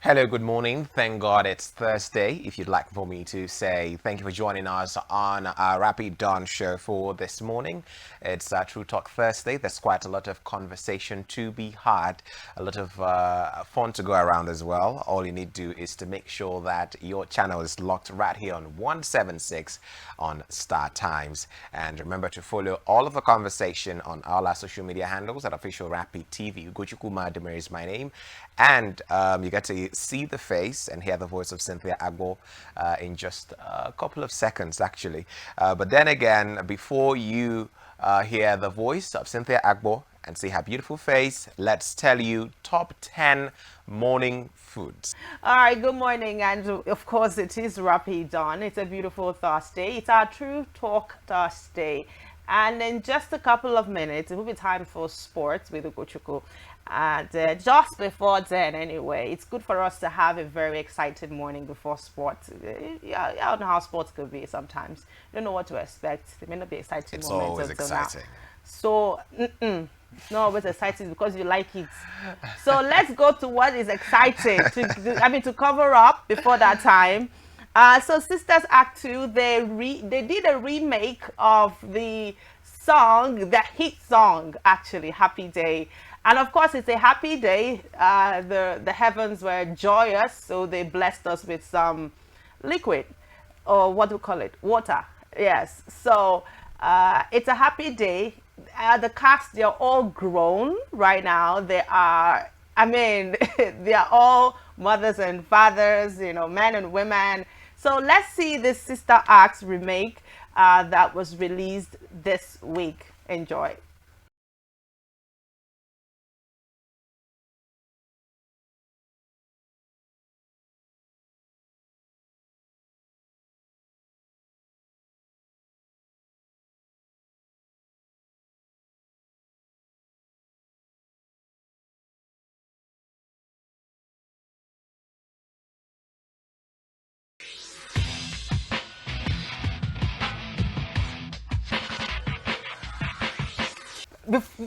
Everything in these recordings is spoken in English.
Hello, good morning. Thank God it's Thursday. If you'd like for me to say thank you for joining us on our Rapid Dawn show for this morning. It's True Talk Thursday. There's quite a lot of conversation to be had, a lot of fun to go around as well. All you need to do is to make sure that your channel is locked right here on 176 on Star Times. And remember to follow all of the conversation on all our social media handles at Official Rapid TV. Ugochukwu Demir is my name. And you get to see the face and hear the voice of Cynthia Agbo in just a couple of seconds, actually. But then again, before you hear the voice of Cynthia Agbo and see her beautiful face, let's tell you top 10 morning foods. All right, good morning, and of course it is Rapid Dawn. It's a beautiful Thursday. It's our True Talk Thursday. And in just a couple of minutes, it will be time for sports with Ugochukwu. And just before then, anyway, it's good for us to have a very exciting morning before sports. Yeah, I don't know how sports could be sometimes. You don't know what to expect. It may not be exciting It's moments always until exciting. now. So, it's not always exciting because you like it. So let's go to what is exciting. To cover up before that time. So Sisters Act 2, they did a remake of the song, the hit song, actually, Happy Day. And of course, it's a happy day. The heavens were joyous, so they blessed us with some liquid, or what do we call it? Water. Yes. So it's a happy day. The cast, they're all grown right now. They are, they are all mothers and fathers, men and women. So let's see this Sister Act remake that was released this week. Enjoy.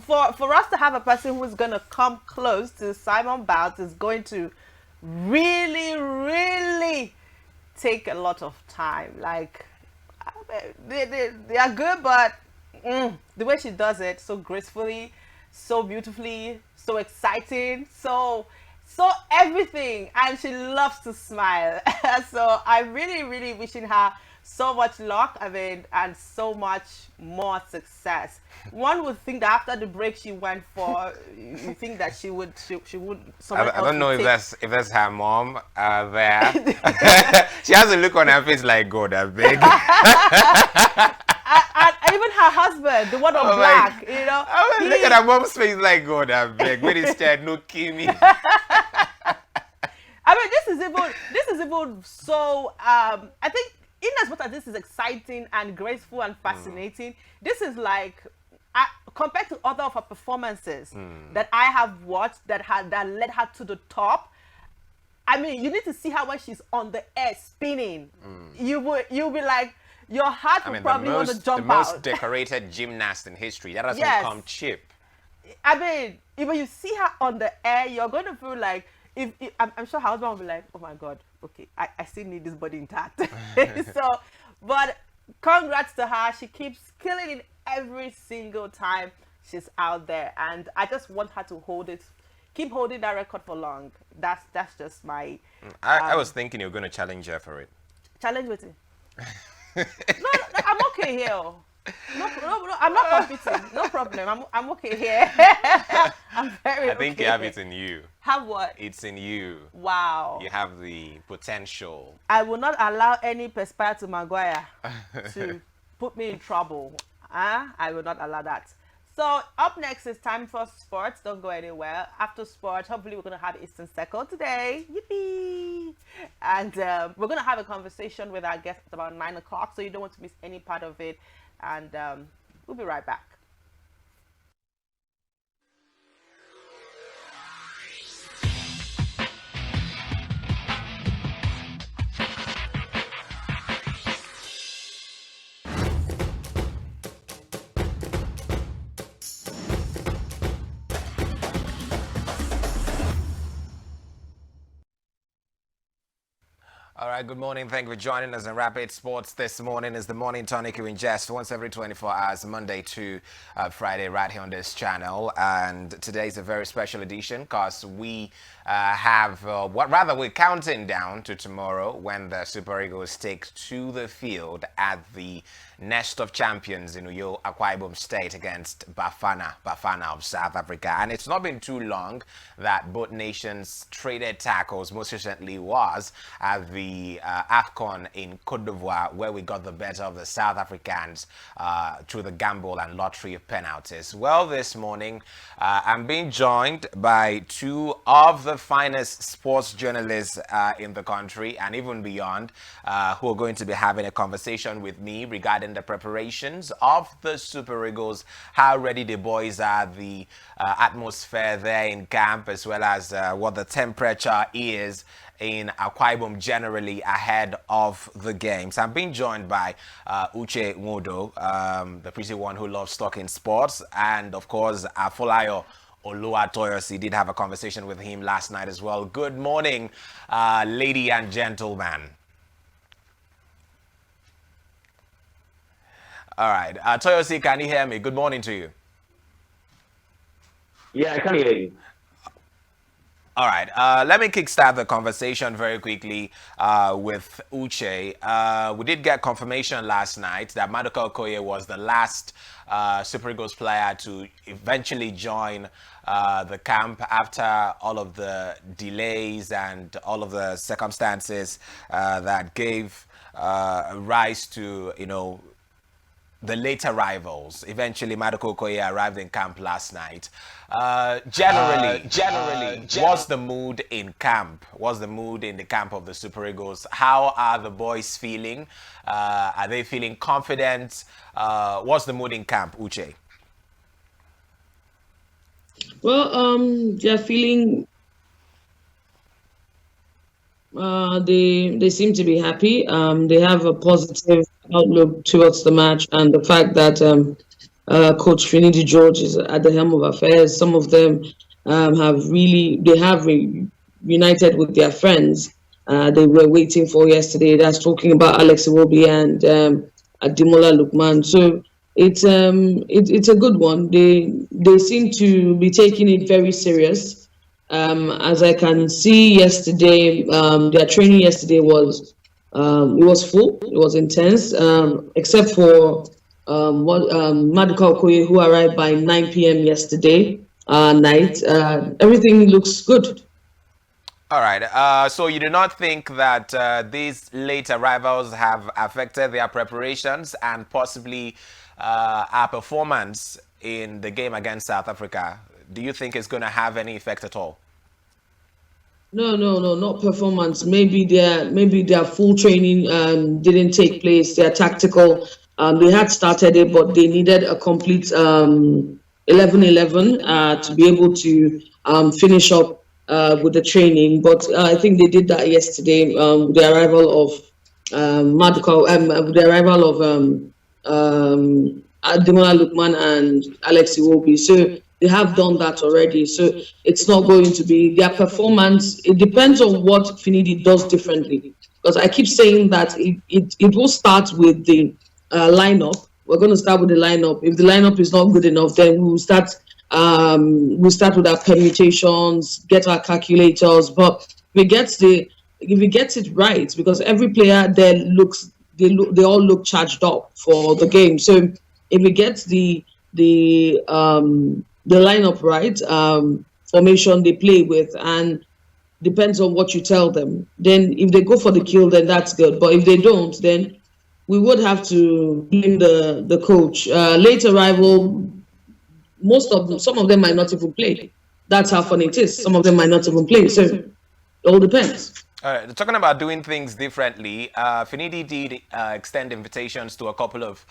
For us to have a person who's going to come close to Simon Biles is going to really, really take a lot of time. Like, they are good, but the way she does it so gracefully, so beautifully, so exciting, so everything, and she loves to smile. So I'm really, really wishing her so much luck, and so much more success. One would think that after the break she went for, you think that she would, someone I else don't know would if that's her mom there. She has a look on her face like God, I beg. and even her husband, the one on black, Look at her mom's face like God, I beg. When it's dead, no kill me. This is even so. I think in as much as this is exciting and graceful and fascinating, this is like compared to other of her performances that I have watched that led her to the top. You need to see her when she's on the air spinning. You'll be like, your heart will probably want to jump out. The most decorated gymnast in history. That doesn't come cheap. If you see her on the air, you're going to feel like, I'm sure her husband will be like, oh my God, okay, I still need this body intact. But congrats to her. She keeps killing it every single time she's out there. And I just want her to keep holding that record for long. That's just my... I was thinking you were going to challenge her for it. Challenge with it? No, I'm okay here. No, I'm not competing. No problem. I'm okay here. I'm very I think okay you have here. it in you. Have what? It's in you. Wow. You have the potential. I will not allow any Perspire to Maguire to put me in trouble. I will not allow that. So up next is time for sports. Don't go anywhere. After sports, hopefully we're going to have Eastern Circle today. Yippee! And we're going to have a conversation with our guest at about 9 o'clock, so you don't want to miss any part of it. And we'll be right back. All right, good morning. Thank you for joining us in Rapid Sports. This morning is the morning tonic you ingest once every 24 hours, Monday to Friday, right here on this channel. And today is a very special edition because we we're counting down to tomorrow when the Super Eagles take to the field at the Nest of Champions in Uyo, Akwa Ibom State against Bafana of South Africa. And it's not been too long that both nations traded tackles. Most recently was at the AFCON in Cote d'Ivoire, where we got the better of the South Africans through the gamble and lottery of penalties. Well, this morning I'm being joined by two of the finest sports journalists in the country and even beyond, who are going to be having a conversation with me regarding the preparations of the Super Eagles, how ready the boys are, the atmosphere there in camp, as well as what the temperature is in Akwa Ibom generally ahead of the games. I'm being joined by Uche Nwodo, the pretty one who loves talking sports, and of course Afolayo Oluwatoyosi. Did have a conversation with him last night as well. Good morning, lady and gentlemen. All right. Toyosi, can you hear me? Good morning to you. Yeah, I can hear you. All right. Let me kickstart the conversation very quickly with Uche. We did get confirmation last night that Maduka Okoye was the last Super Eagles player to eventually join the camp after all of the delays and all of the circumstances that gave rise to, the late arrivals. Eventually, Maduka Okoye arrived in camp last night. Generally, what's the mood in camp? What's the mood in the camp of the Super Eagles? How are the boys feeling? Are they feeling confident? What's the mood in camp, Uche? Well, they're feeling. They seem to be happy. They have a positive outlook towards the match, and the fact that Coach Finidi George is at the helm of affairs. Some of them have reunited with their friends they were waiting for yesterday. That's talking about Alex Iwobi and Ademola Lookman. So it's a good one. They seem to be taking it very serious. As I can see yesterday, their training yesterday was it was full, it was intense, except for Maduka Okoye, who arrived by 9 p.m. yesterday night. Everything looks good. All right. So you do not think that these late arrivals have affected their preparations and possibly our performance in the game against South Africa? Do you think it's going to have any effect at all? No, not performance. Maybe their full training didn't take place. Their tactical, they had started it, but they needed a complete 11-11 to be able to finish up with the training. But I think they did that yesterday with the arrival of with the arrival of Ademola Lookman and Alex Iwobi. So they have done that already. So it's not going to be their performance. It depends on what Finidi does differently. Because I keep saying that it will start with the lineup. We're going to start with the lineup. If the lineup is not good enough, then we'll start with our permutations, get our calculators. But if we get it right, because every player there they all look charged up for the game. So if we get the lineup right, formation they play with, and depends on what you tell them. Then if they go for the kill, then that's good. But if they don't, then we would have to blame the coach. Late arrival, some of them might not even play. That's how funny it is. Some of them might not even play. So it all depends. All right, talking about doing things differently, Finidi did extend invitations to a couple of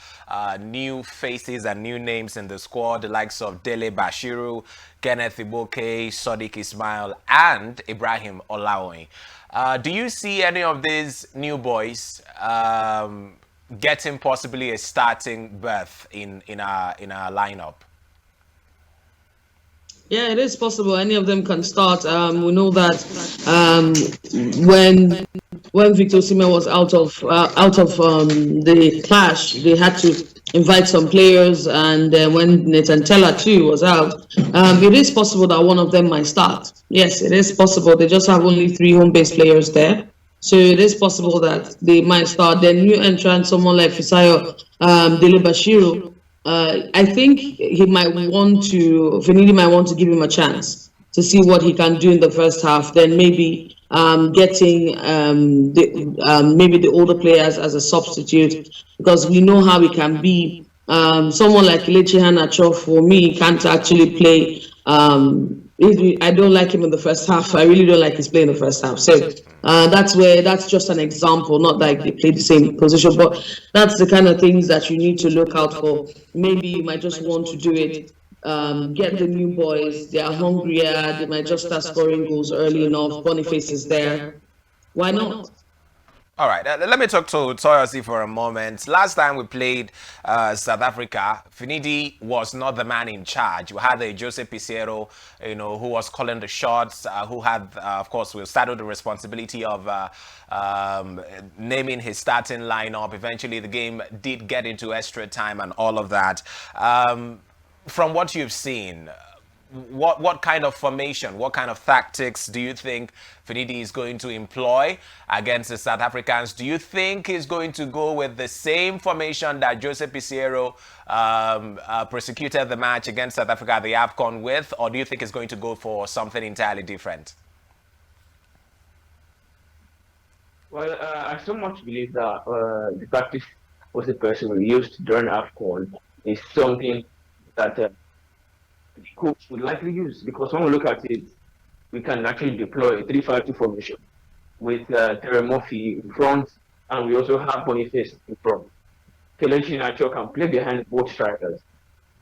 new faces and new names in the squad, the likes of Dele Bashiru, Kenneth Iboke, Sadiq Ismail, and Ibrahim Olaoye. Do you see any of these new boys getting possibly a starting berth in our lineup? Yeah, it is possible. Any of them can start. We know that um, when Victor Osimhen was out of the clash, they had to invite some players, and when Nathan Teller too was out, it is possible that one of them might start. Yes, it is possible. They just have only three home-based players there, so it is possible that they might start. Then new entrant, someone like Fisayo Dele Bashiru. I think Finidi might want to give him a chance to see what he can do in the first half. Then maybe getting maybe the older players as a substitute, because we know how it can be. Someone like Kelechi Iheanacho, for me, can't actually play. I don't like him in the first half. I really don't like his play in the first half. So that's just an example, not like they play the same position, but that's the kind of things that you need to look out for. Maybe you might just want to do it. Get the new boys. They are hungrier. They might just start scoring goals early enough. Boniface is there. Why not? All right, let me talk to Toyosi for a moment. Last time we played South Africa, Finidi was not the man in charge. We had a Jose Pizarro, who was calling the shots, who had, of course, we started the responsibility of naming his starting lineup. Eventually, the game did get into extra time and all of that. From what you've seen, what kind of formation, what kind of tactics do you think Finidi is going to employ against the South Africans? Do you think he's going to go with the same formation that Jose Pizarro prosecuted the match against South Africa at the AFCON with, or do you think he's going to go for something entirely different? Well, I so much believe that the practice was the person we used during AFCON is something that the coach would likely use, because when we look at it, we can actually deploy a 3-5-2 formation with Terry Murphy in front, and we also have Boniface in front. Kelechi Iheanacho can play behind both strikers.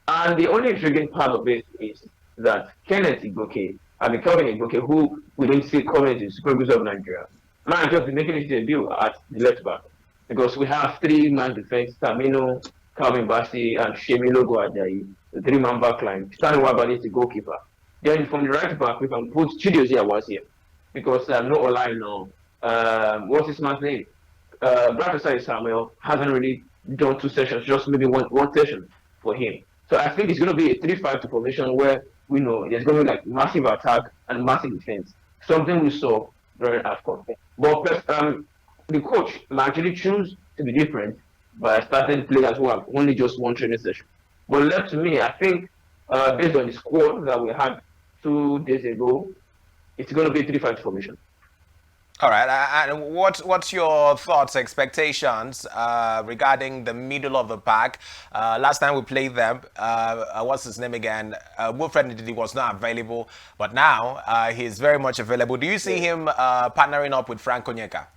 And the only intriguing part of it is that Kenneth Igoke, Kelvin Igoke, who we didn't see coming to the Super Eagles of Nigeria, might just be making his debut at the left back, because we have three-man defense: Tamino, Calvin Bassey, and Shemi Logo Ajayi, the three-man back line. Stanley Wabani is the goalkeeper. Then from the right back, we can put Chidozie Awase, because no Olaino, what's his man's name? Brad Samuel hasn't really done 2 sessions, just maybe one session for him. So I think it's going to be a 3-5-2 formation where we know there's going to be like massive attack and massive defense. Something we saw during AFCON. But the coach might actually choose to be different by starting players who have only just one training session. But left to me, I think based on the squad that we had 2 days ago, it's going to be a 3-5 formation. All right, and what's your thoughts, expectations regarding the middle of the pack? Last time we played them, what's his name again? Wilfred Ndidi was not available, but now he's very much available. Do you see him partnering up with Frank Onyeka?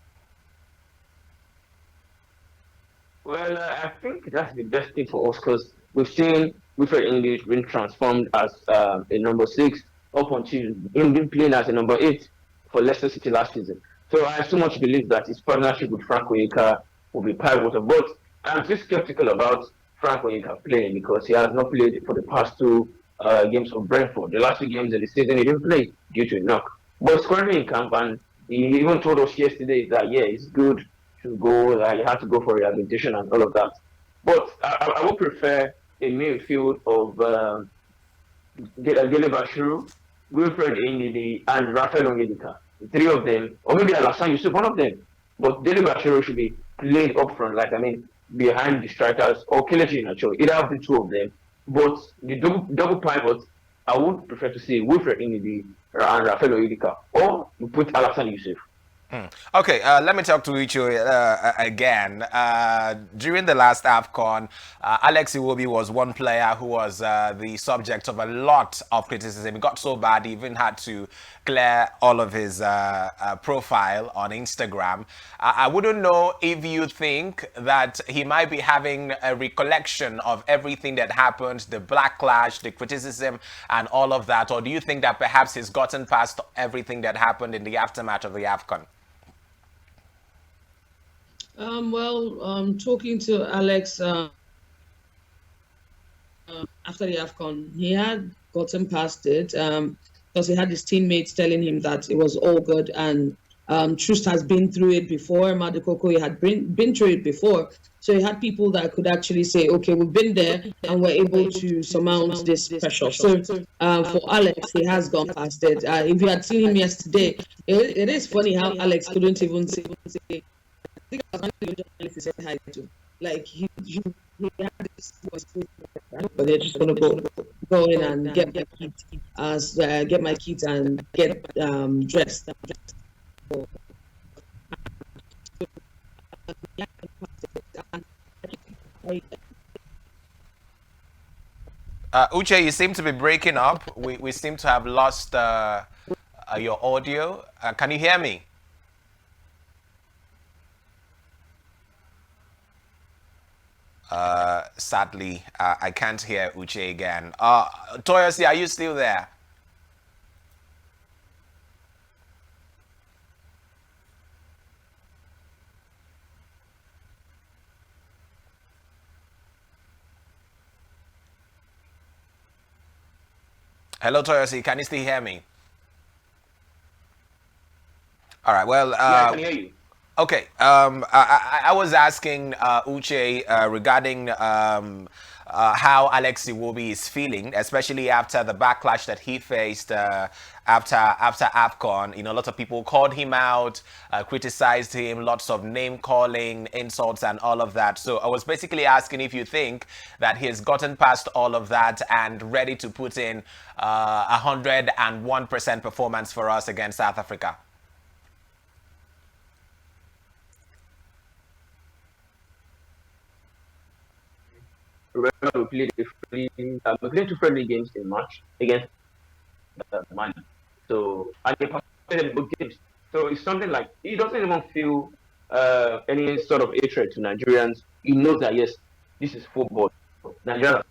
Well, I think that's the best thing for us, because we've seen Wilfred English being transformed as a number 6 up until him being playing as a number 8 for Leicester City last season. So I so much believe that his partnership with Frank Onyeka will be pivotal. But I'm still skeptical about Frank Onyeka playing, because he has not played for the past 2 games for Brentford. The last 2 games of the season he didn't play due to a knock. But he's currently in camp, and he even told us yesterday that it's good to go, that he had to go for rehabilitation and all of that. But I would prefer a midfield of Dele Bashiru, Wilfred Ndidi, and Raphael Ongedika. The 3 of them, or maybe Alassane Yusuf, one of them. But Dele Bashiru should be played up front, behind the strikers, or Kelechi Iheanacho, either of the 2 of them. But the double pivot, I would prefer to see Wilfred Ndidi and Raphael Ongedika, or you put Alassane Yusuf. Okay, let me talk to Icho again. During the last AFCON, Alex Iwobi was one player who was the subject of a lot of criticism. It got so bad he even had to clear all of his profile on Instagram. I wouldn't know if you think that he might be having a recollection of everything that happened, the backlash, the criticism, and all of that, or do you think that perhaps he's gotten past everything that happened in the aftermath of the AFCON? Talking to Alex, I after the AFCON, he had gotten past it because he had his teammates telling him that it was all good, and Trust has been through it before. Madukoko, he had been through it before. So he had people that could actually say, okay, we've been there and we're able to surmount this pressure. So for Alex, he has gone past it. If you had seen him yesterday, it is funny how Alex couldn't even say, I think I was only said hi to. Like he had this voice, but they're just gonna go in and get my kit and get dressed. Uche, you seem to be breaking up. We seem to have lost your audio. Can you hear me? Sadly, I can't hear Uche again. Toyosi, are you still there? Hello, Toyosi. Can you still hear me? All right. Well, Yeah, I can hear you. okay. I was asking Uche regarding how Alex Iwobi is feeling, especially after the backlash that he faced after AFCON. You know, a lot of people called him out, criticized him, lots of name calling, insults, and all of that. So I was basically asking if you think that he has gotten past all of that and ready to put in 101% performance for us against South Africa. Remember, we played two friendly games in March against Mali. So, and they participated in both games. So it's something like he doesn't even feel any sort of hatred to Nigerians. He knows that yes, this is football. Nigerians,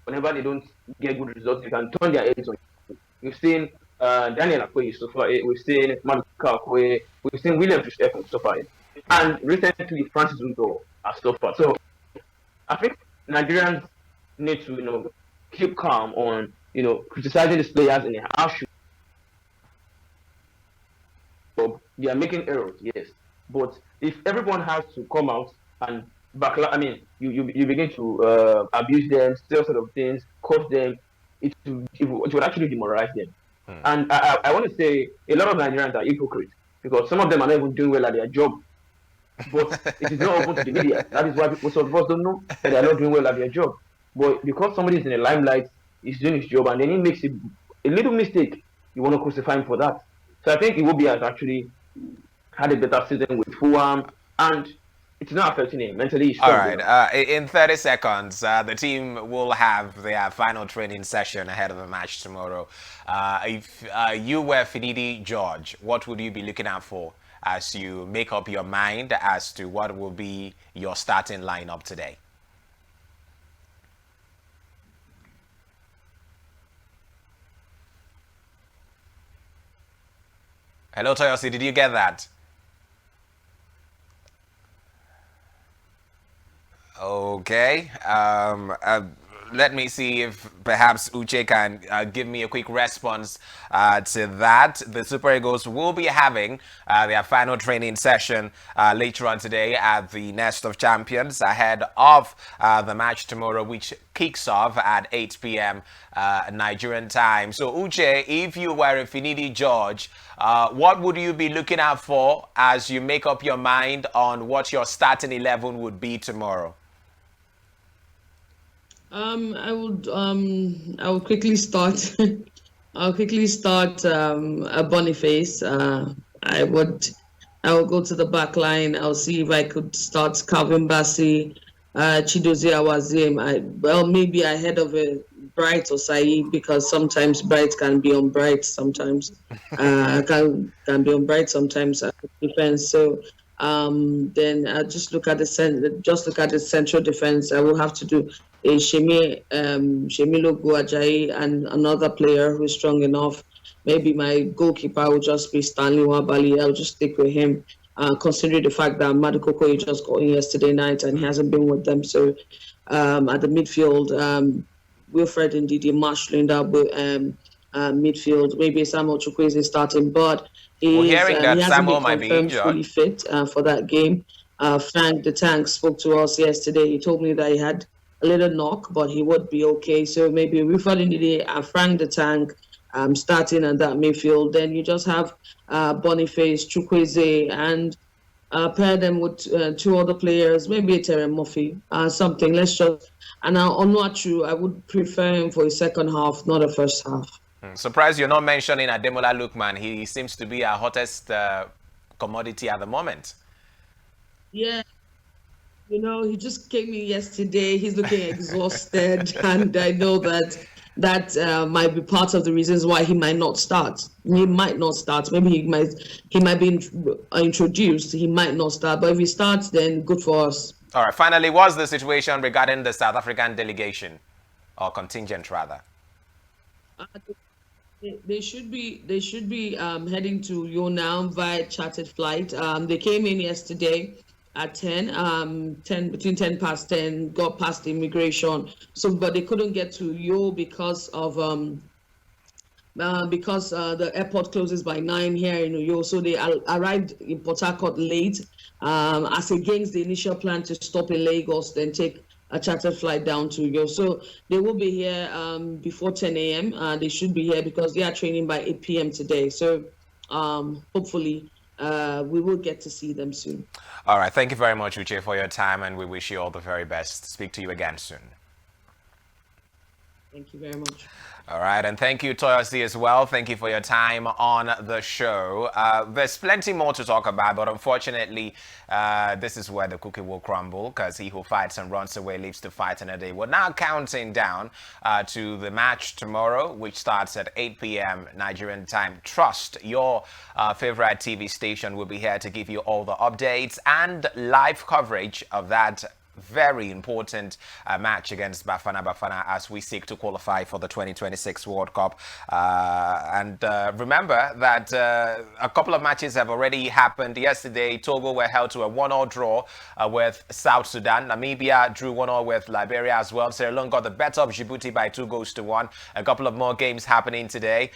whenever they don't get good results, they can turn their heads on you. We've seen Daniel Akwe so far. We've seen Maduka Akwe. We've seen William Tristefan so far. And recently, Francis Udo has so far. So I think Nigerians need to, keep calm on, criticizing these players in a harsh way. They are making errors, yes. But if everyone has to come out and you begin to abuse them, say sort of things, curse them, it would actually demoralize them. And I want to say a lot of Nigerians are hypocrites because some of them are not even doing well at their job. But it is not open to the media. That is why most of us don't know that they are not doing well at their job. But because somebody is in the limelight, he's doing his job, and then he makes a little mistake, you want to crucify him for that. So I think Iwobi has actually had a better season with Fulham, and it's not affecting him mentally. All right. In 30 seconds, the team will have their final training session ahead of the match tomorrow. If you were Finidi George, what would you be looking out for as you make up your mind as to what will be your starting lineup today? Hello, Toyosi, did you get that? Okay. Let me see if perhaps Uche can give me a quick response to that. The Super Eagles will be having their final training session later on today at the Nest of Champions ahead of the match tomorrow, which kicks off at 8 p.m. Nigerian time. So Uche, if you were Finidi George, what would you be looking out for as you make up your mind on what your starting 11 would be tomorrow? I will quickly start. I'll quickly start a Boniface. I will go to the back line. I'll see if I could start Calvin Bassey, Chidozie Awaziem. Maybe ahead of a Bright or Saeed, because sometimes Bright can be on Bright, sometimes can be on Bright, sometimes defense. So then I just look at the central defense. I will have to do a Shemilo Ajayi and another player who's strong enough. Maybe my goalkeeper will just be Stanley Wabali. I'll just stick with him. considering the fact that Madukoko just got in yesterday night and he hasn't been with them. So at the midfield, Wilfred Ndidi marshalling that midfield. Maybe Samuel Chukwueze is starting, but We're hearing that he hasn't Samuel been might be confirmed injured. fully fit for that game. Frank the Tank spoke to us yesterday. He told me that he had a little knock, but he would be okay. So maybe Wilfred Ndidi and Frank the Tank starting at that midfield. Then you just have Boniface, Chukwueze, and pair them with two other players, maybe a Terry Murphy, something. Let's just. And Onuachu, I would prefer him for a second half, not a first half. Surprised you're not mentioning Ademola Lookman. He seems to be our hottest commodity at the moment. Yeah. He just came in yesterday. He's looking exhausted, and I know that might be part of the reasons why he might not start. He might not start. Maybe he might be introduced. He might not start. But if he starts, then good for us. All right. Finally, what's the situation regarding the South African delegation, or contingent rather? They should be heading to Uyo now via chartered flight. They came in yesterday at 10, between 10 past 10, got past immigration. So, but they couldn't get to Uyo because of the airport closes by 9 here in Uyo. So they arrived in Port Harcourt late, as against the initial plan to stop in Lagos, then take a chartered flight down to Uyo. So they will be here before 10 a.m. They should be here because they are training by 8 p.m. today. So hopefully we will get to see them soon. All right. Thank you very much, Uche, for your time, and we wish you all the very best. Speak to you again soon. Thank you very much. All right, and thank you, Toyosi, as well. Thank you for your time on the show. There's plenty more to talk about, but unfortunately, this is where the cookie will crumble, because he who fights and runs away lives to fight another day. We're now counting down to the match tomorrow, which starts at 8 p.m. Nigerian time. Trust, your favorite TV station, will be here to give you all the updates and live coverage of that very important match against Bafana as we seek to qualify for the 2026 World Cup. And remember that a couple of matches have already happened. Yesterday, Togo were held to a 1-1 draw with South Sudan. Namibia drew 1-1 with Liberia as well. Sierra Leone got the better of Djibouti by 2-1. A couple of more games happening today.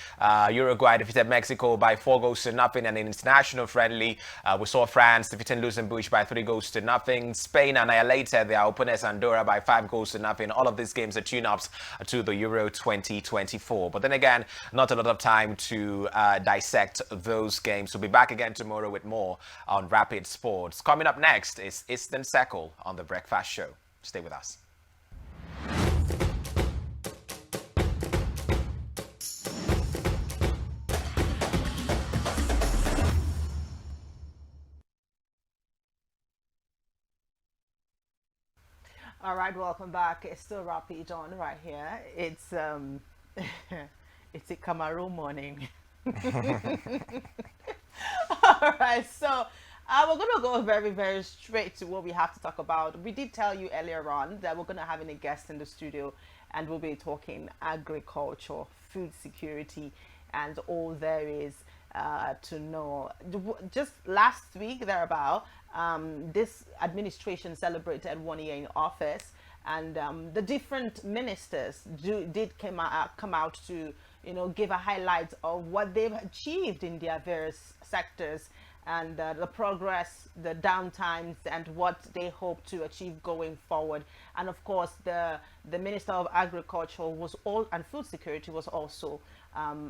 Uruguay defeated Mexico by 4-0. And in international friendly, we saw France defeating Luxembourg by 3-0. Spain annihilated their opponents Andorra by 5-0. All of these games are tune-ups to the Euro 2024. But then again, not a lot of time to dissect those games. We'll be back again tomorrow with more on Rapid Sports. Coming up next is Eastern Circle on The Breakfast Show. Stay with us. All right, welcome back. It's still Rapid on right here. It's it's a Cameroon morning. All right, so we're gonna go very, very straight to what we have to talk about. We did tell you earlier on that we're gonna have a guest in the studio, and we'll be talking agriculture, food security, and all there is to know. Just last week, thereabout, this administration celebrated 1 year in office, and the different ministers did come out to give a highlight of what they've achieved in their various sectors, and the progress, the downtimes, and what they hope to achieve going forward. And of course, the Minister of Agriculture and Food Security was also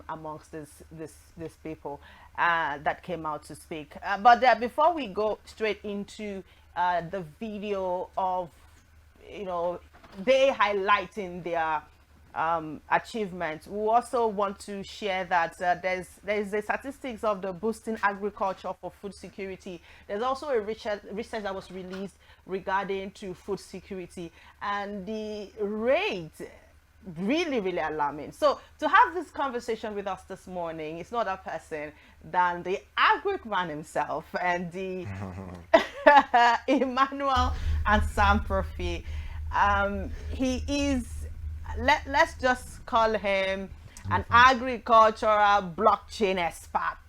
amongst this people that came out to speak. But before we go straight into the video of they highlighting their achievements, we also want to share that there's the statistics of the boosting agriculture for food security. There's also a research that was released regarding to food security, and the rate really, really alarming. So to have this conversation with us this morning, it's not a person than the agric-man himself, and the Emmanuel and Sam Profi. He is, let's just call him an agricultural blockchain expert.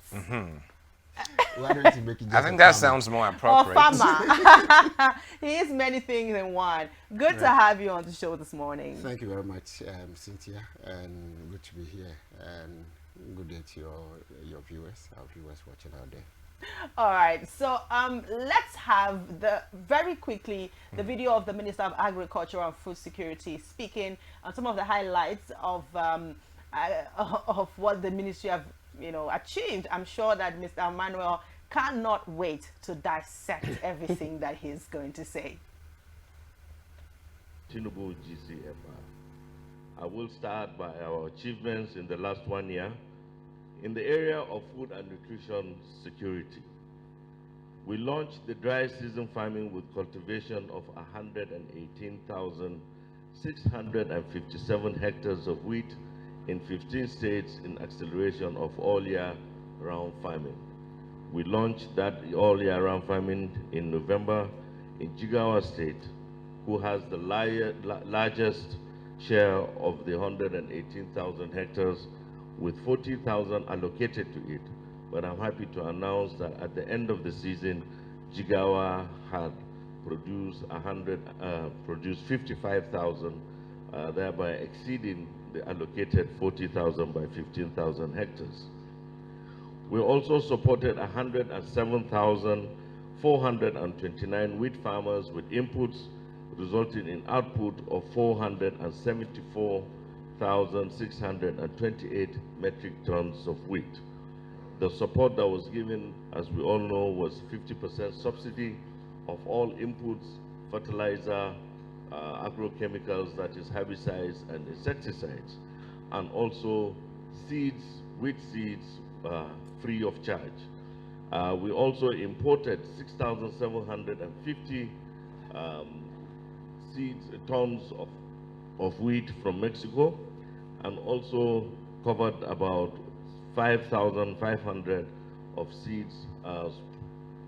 Why don't you make it just I think a that farmer? sounds more Or appropriate. farmer. He is many things in one. Good to have you on the show this morning. Thank you very much, Cynthia, and good to be here. And good day to your viewers, our viewers watching out there. All right, so let's have very quickly the video of the Minister of Agriculture and Food Security speaking on some of the highlights of what the ministry have achieved. I'm sure that Mr. Emmanuel cannot wait to dissect everything that he's going to say. Tinubu GCFR. I will start by our achievements in the last 1 year. In the area of food and nutrition security, we launched the dry season farming with cultivation of 118,657 hectares of wheat in 15 states in acceleration of all year round farming. We launched that all year round farming in November in Jigawa State, who has the largest share of the 118,000 hectares with 40,000 allocated to it. But I'm happy to announce that at the end of the season, Jigawa had produced 55,000, thereby exceeding the allocated 40,000 by 15,000 hectares. We also supported 107,429 wheat farmers with inputs, resulting in output of 474,628 metric tons of wheat. The support that was given, as we all know, was 50% subsidy of all inputs, fertilizer, agrochemicals, that is herbicides and insecticides, and also seeds, wheat seeds, free of charge. We also imported 6,750 tons of wheat from Mexico, and also covered about 5,500 of seeds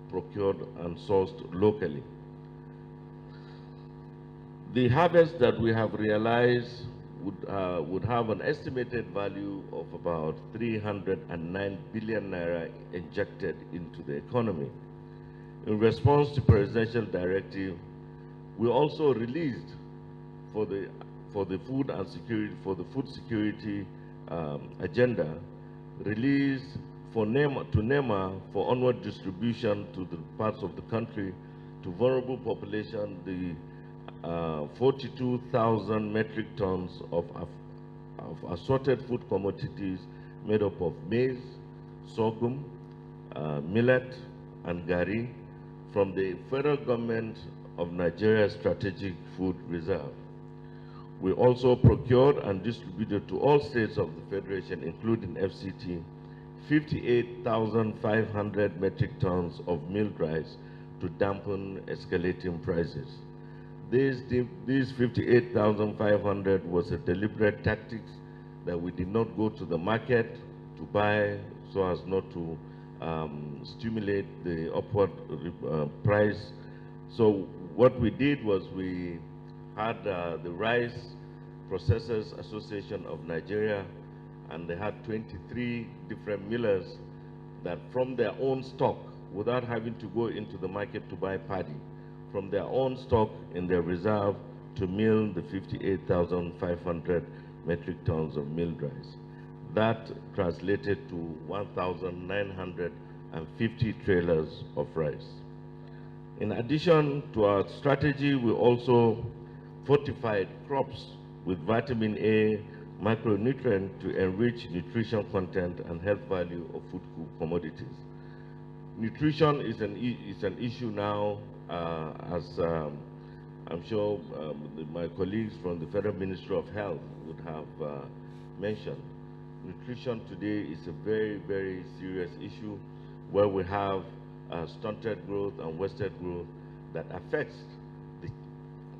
procured and sourced locally. The harvest that we have realized would have an estimated value of about 309 billion naira injected into the economy. In response to presidential directive, we also released for the food and security, for the food security agenda, released to NEMA for onward distribution to the parts of the country to vulnerable population, the 42,000 metric tons of assorted food commodities made up of maize, sorghum, millet, and gari from the federal government of Nigeria's Strategic Food Reserve. We also procured and distributed to all states of the Federation, including FCT, 58,500 metric tons of milled rice to dampen escalating prices. These 58,500 was a deliberate tactic that we did not go to the market to buy so as not to stimulate the upward price. So what we did was we had the Rice Processors Association of Nigeria, and they had 23 different millers that from their own stock, without having to go into the market to buy paddy, from their own stock in their reserve to mill the 58,500 metric tons of milled rice. That translated to 1,950 trailers of rice. In addition to our strategy, we also fortified crops with vitamin A micronutrient to enrich nutrition content and health value of food commodities. Nutrition is an issue now, as I'm sure my colleagues from the Federal Ministry of Health would have mentioned. Nutrition today is a very, very serious issue where we have stunted growth and wasted growth that affects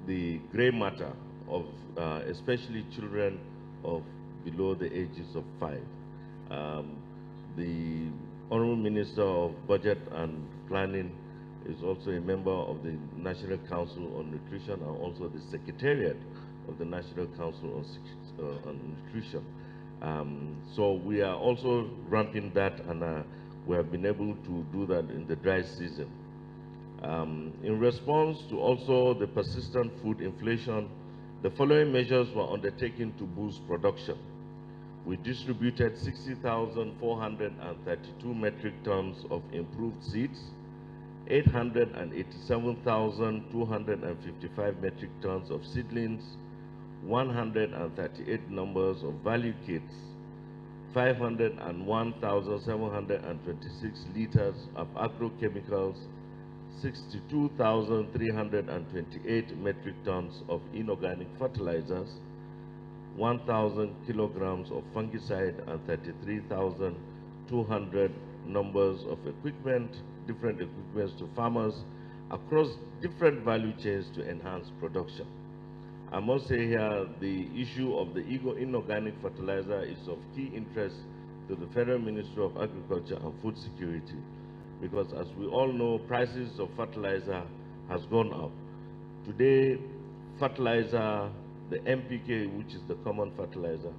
the gray matter of especially children of below the ages of 5. The Honorable Minister of Budget and Planning is also a member of the National Council on Nutrition and also the Secretariat of the National Council on Nutrition. So we are also ramping that, and we have been able to do that in the dry season. In response to also the persistent food inflation, the following measures were undertaken to boost production. We distributed 60,432 metric tons of improved seeds, 887,255 metric tons of seedlings, 138 numbers of value kits, 501,726 liters of agrochemicals, 62,328 metric tons of inorganic fertilizers, 1,000 kilograms of fungicide, and 33,200 numbers of different equipments to farmers across different value chains to enhance production. I must say here, the issue of the inorganic fertilizer is of key interest to the Federal Ministry of Agriculture and Food Security, because as we all know, prices of fertilizer has gone up. Today, fertilizer, the NPK, which is the common fertilizer,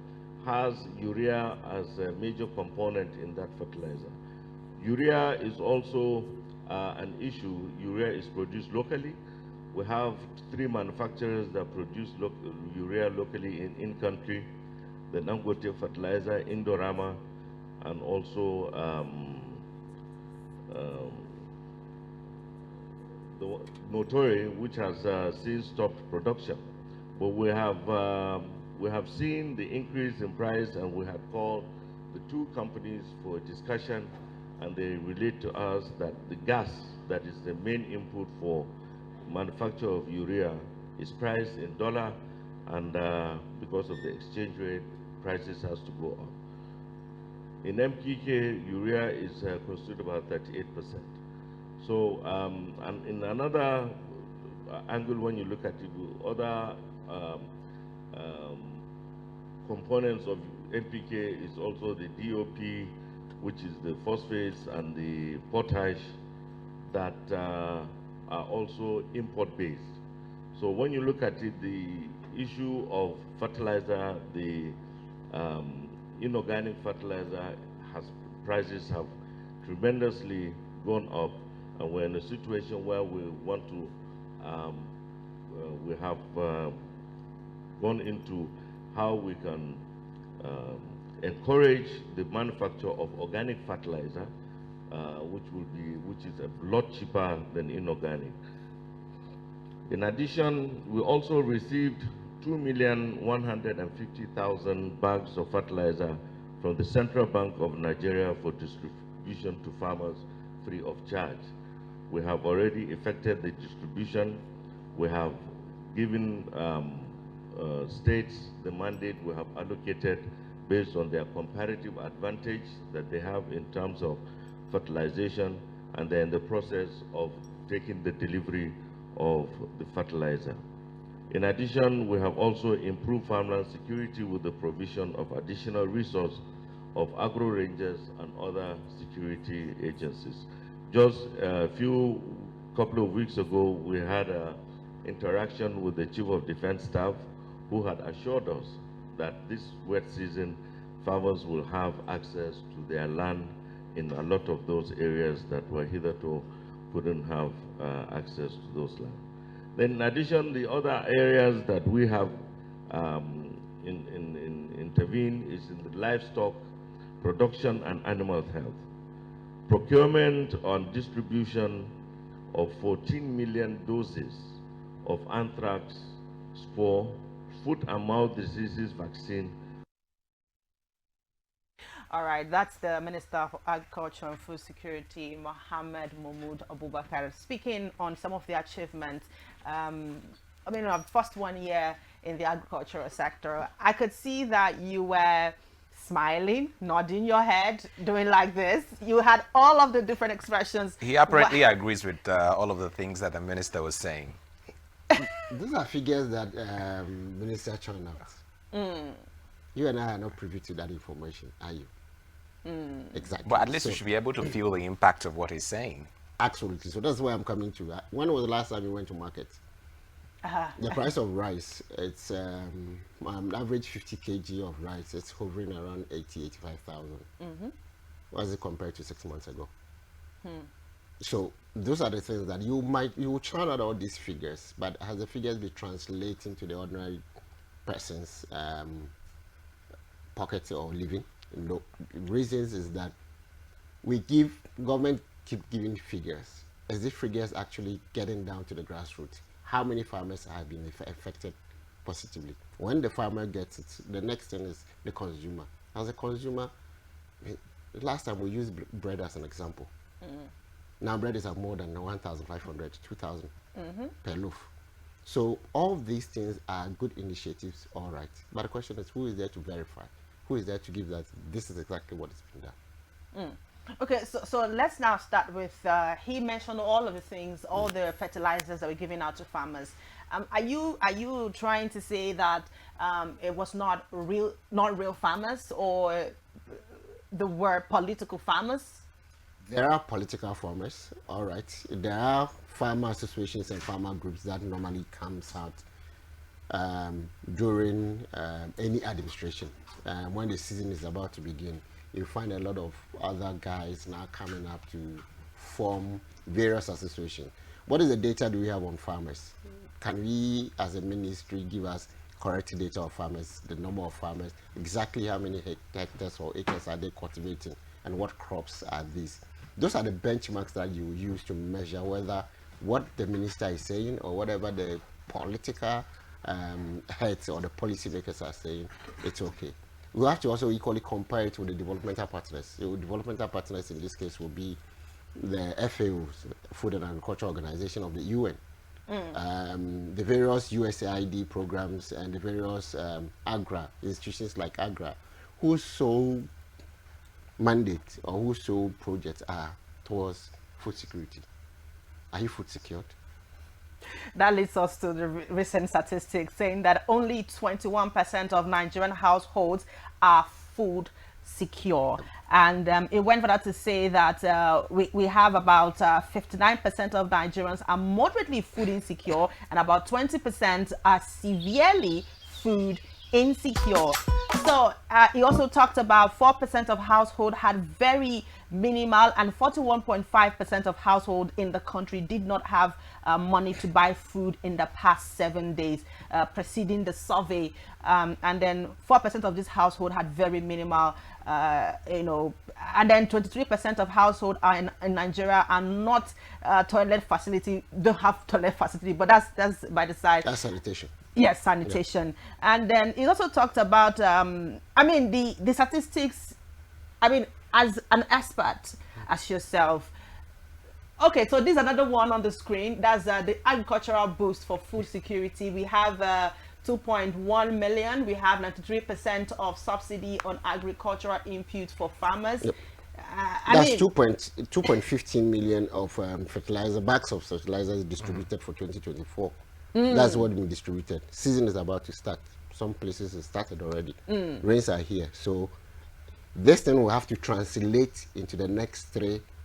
has urea as a major component in that fertilizer. Urea is also an issue. Urea is produced locally. We have 3 manufacturers that produce urea locally in country: the Dangote Fertilizer, Indorama, and also the Notori, which has since stopped production. But we have seen the increase in price, and we have called the 2 companies for a discussion, and they relate to us that the gas that is the main input for manufacture of urea is priced in dollar, and because of the exchange rate, prices has to go up. In MPK, urea is constituted about 38%. So, and in another angle, when you look at it, other components of NPK is also the DOP, which is the phosphates and the potash that are also import-based. So when you look at it, the issue of fertilizer, the inorganic fertilizer prices have tremendously gone up, and we're in a situation where we want to, we have gone into how we can encourage the manufacture of organic fertilizer, which is a lot cheaper than inorganic. In addition, we also received 2,150,000 bags of fertilizer from the Central Bank of Nigeria for distribution to farmers free of charge. We have already effected the distribution. We have given states the mandate we have allocated based on their comparative advantage that they have in terms of fertilization, and they're in the process of taking the delivery of the fertilizer. In addition, we have also improved farmland security with the provision of additional resource of agro rangers and other security agencies. Just a couple of weeks ago, we had an interaction with the Chief of Defense Staff, who had assured us that this wet season, farmers will have access to their land in a lot of those areas that were hitherto couldn't have access to those lands. Then in addition, the other areas that we have intervened is in the livestock production and animal health. Procurement and distribution of 14 million doses of anthrax spore, foot and mouth diseases vaccine. All right, that's the Minister of Agriculture and Food Security, Mohammed Mahmoud Abubakar, speaking on some of the achievements. I mean, our first 1 year in the agricultural sector, I could see that you were smiling, nodding your head, doing like this. You had all of the different expressions. He apparently agrees with all of the things that the minister was saying. These are figures that Minister churned out. You and I are not privy to that information, are you? Exactly. But at least you should be able to feel the impact of what he's saying. Absolutely. So that's why I'm coming to. When was the last time you went to market? The price of rice, it's an average 50 kg of rice. It's hovering around 80,000, 85,000. What is it compared to 6 months ago? So those are the things that you will churn out all these figures, but has the figures be translating to the ordinary person's pocket or living? No. Reasons is that government keep giving figures. Is these figures actually getting down to the grassroots? How many farmers have been affected positively? When the farmer gets it, the next thing is the consumer. As a consumer, last time we used bread as an example. Now bread is at more than 1,500, 2,000 per loaf. So all these things are good initiatives, all right. But the question is, who is there to verify? Who is there to give that this is exactly what is being done? Okay, so let's now start with, he mentioned all of the things, all the fertilizers that we're giving out to farmers. Are you trying to say that it was not real farmers, or the word political farmers? There are political farmers, all right. There are farmer associations and farmer groups that normally comes out during any administration. When the season is about to begin, you find a lot of other guys now coming up to form various associations. What is the data do we have on farmers? Can we, as a ministry, give us correct data of farmers, the number of farmers, exactly how many hectares or acres are they cultivating, and what crops are these? Those are the benchmarks that you use to measure whether what the minister is saying or whatever the political heads or the policymakers are saying, it's okay. We have to also equally compare it with the developmental partners. The developmental partners in this case will be the FAO, Food and Agriculture Organization of the UN, the various USAID programs, and the various AGRA, institutions like AGRA, whose sole mandate or whose sole projects are towards food security. Are you food secured? That leads us to the recent statistics saying that only 21% of Nigerian households are food secure. And it went further to say that we have about 59% of Nigerians are moderately food insecure, and about 20% are severely food insecure. So he also talked about 4% of household had very minimal, and 41.5% of household in the country did not have money to buy food in the past 7 days preceding the survey. And then 4% of this household had very minimal, and then 23% of household are in Nigeria are not toilet facility, don't have toilet facility, but that's by the side. That's sanitation. Yes, sanitation. Yeah. And then he also talked about, the statistics, as an expert, as yourself. Okay, so this is another one on the screen. That's the agricultural boost for food security. We have 2.1 million. We have 93% of subsidy on agricultural inputs for farmers. Yep. That's 2.15 million of fertilizer, bags of fertilizers distributed for 2024. That's what we distributed. Season is about to start. Some places it started already. Rains are here. So this thing will have to translate into the next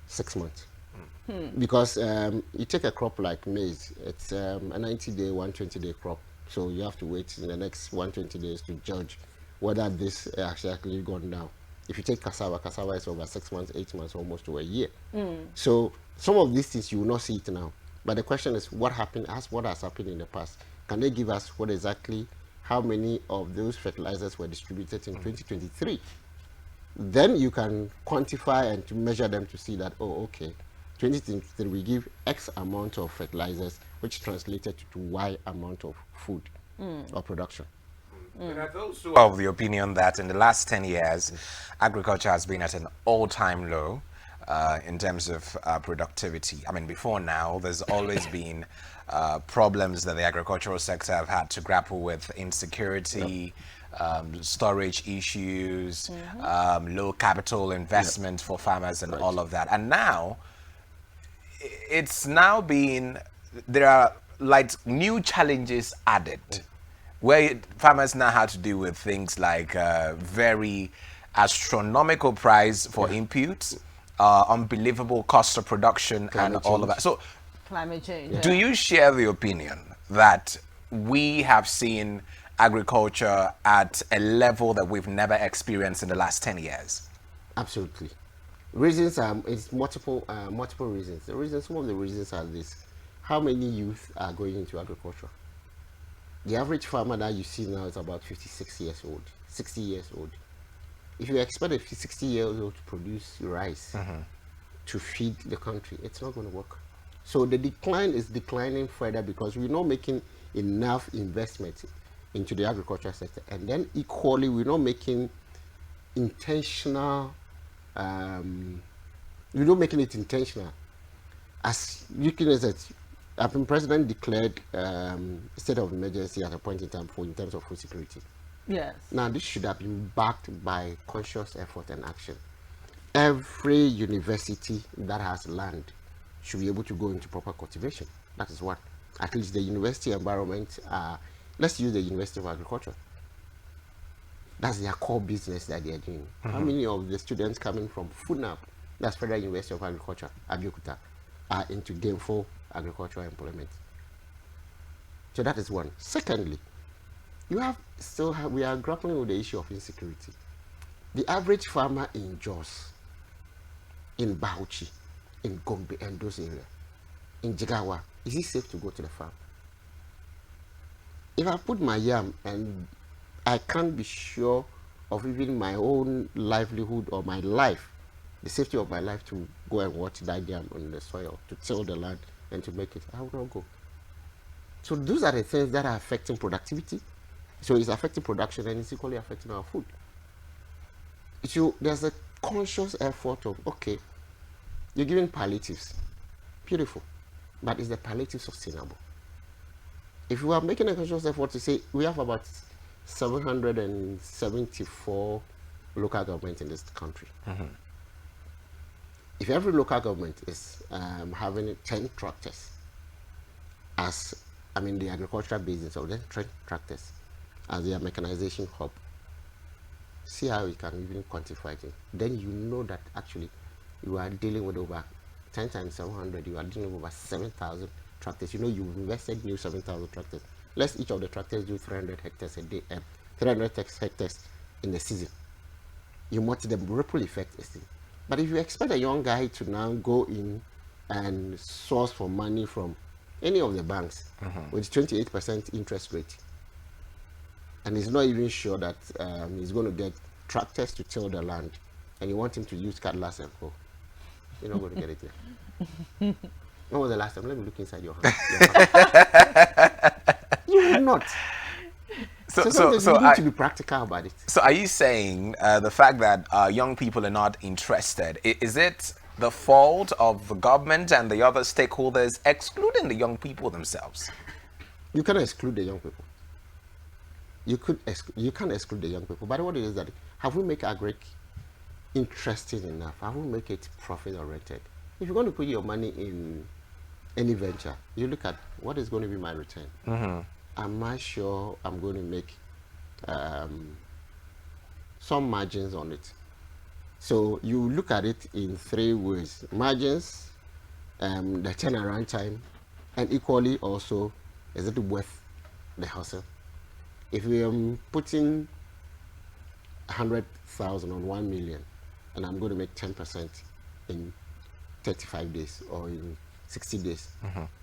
6 months. Because you take a crop like maize, it's a 90-day, 120-day crop. So you have to wait in the next 120 days to judge whether this actually gone down. If you take cassava is over 6 months, 8 months, almost to a year. So some of these things you will not see it now. But the question is, what has happened in the past? Can they give us how many of those fertilizers were distributed in 2023? Then you can quantify and to measure them to see that, 2023 we give X amount of fertilizers, which translated to Y amount of food or production. There are those who are of the opinion that in the last 10 years, agriculture has been at an all-time low. In terms of productivity. Before now, there's always been problems that the agricultural sector have had to grapple with: insecurity, storage issues, low capital investment for farmers, and all of that. And now, there are new challenges added, where farmers now have to deal with things like very astronomical price for inputs, unbelievable cost of production, and all of that. So climate change. Do you share the opinion that we have seen agriculture at a level that we've never experienced in the last 10 years? Absolutely. Reasons are it's multiple multiple reasons. Some of the reasons are this: how many youth are going into agriculture? The average farmer that you see now is about 56 years old, 60 years old. If you expect a 60-year-old to produce rice to feed the country, it's not going to work. So the decline is declining further because we're not making enough investment into the agriculture sector, and then equally we're not making intentional. We're not making it intentional. As you can say, the president declared state of emergency at a point in time in terms of food security. Yes. Now, this should have been backed by conscious effort and action. Every university that has land should be able to go into proper cultivation. That is what, at least the university environment, let's use the University of Agriculture. That's their core business that they are doing. How many of the students coming from FUNAB, that's Federal University of Agriculture, Abeokuta, are into gainful agricultural employment? So that is one. Secondly, we are grappling with the issue of insecurity. The average farmer in Jos, in Bauchi, in Gombe and those areas, in Jigawa, is it safe to go to the farm? If I put my yam and I can't be sure of even my own livelihood or my life, the safety of my life, to go and watch that yam on the soil, to till the land and to make it, I will not go. So those are the things that are affecting productivity. So it's affecting production and it's equally affecting our food. So there's a conscious effort of, okay, you're giving palliatives. Beautiful. But is the palliative sustainable? If we are making a conscious effort to say we have about 774 local governments in this country. If every local government is having 10 tractors as, the agricultural business, or then 10 tractors as their mechanization hub, see how you can even quantify it. Then you know that actually you are dealing with over 10 times 700, you are dealing with over 7,000 tractors. You know, you've invested new 7,000 tractors. Let's each of the tractors do 300 hectares a day, 300 hectares in the season. You multiply the ripple effect is. But if you expect a young guy to now go in and source for money from any of the banks with 28% interest rate, and he's not even sure that he's going to get tractors to till the land, and you want him to use cutlass and hoe, you're not going to get it there. When was the last time? Let me look inside your hand. You will not. So you need to be practical about it. So are you saying the fact that young people are not interested, is it the fault of the government and the other stakeholders excluding the young people themselves? You cannot exclude the young people. You can't exclude the young people. But what it is that, have we make agric interesting enough? Have we make it profit oriented? If you're going to put your money in any venture, you look at what is going to be my return. Am I sure I'm going to make some margins on it? So you look at it in three ways: margins, the turnaround time, and equally also, is it worth the hustle? If we are putting 100,000 on 1 million, and I'm going to make 10% in 35 days or in 60 days,